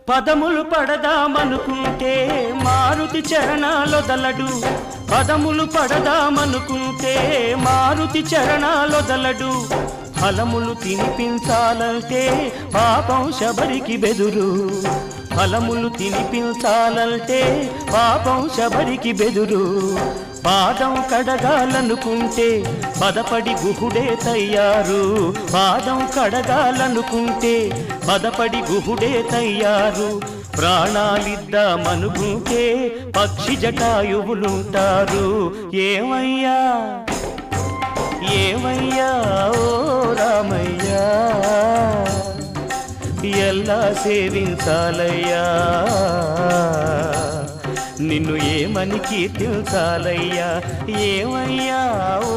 పదములు పడదామనుకుంటే మారుతి చరణాలొదలడు, పదములు పడదామనుకుంటే మారుతి చరణాలొదలడు. ఫలములు తినిపించాలంటే పాపం శబరికి బెదురు, ఫలములు తినిపించాలంటే పాపం శబరికి బెదురు. పాదం కడగాలనుకుంటే పదపడి గుహుడే తయ్యారు, పాదం కడగాలనుకుంటే పదపడి గుహుడే తయ్యారు. ప్రాణాలిద్దామనుకుంటే పక్షి జటాయువులుంటారు. ఏమయ్యా ఏమయ్యా ఓ రామయ్యా, ఎలా సేవించాలయ్యా, నిన్ను ఏమని కీర్తించాలయ్యా. ఏమయ్యా ఓ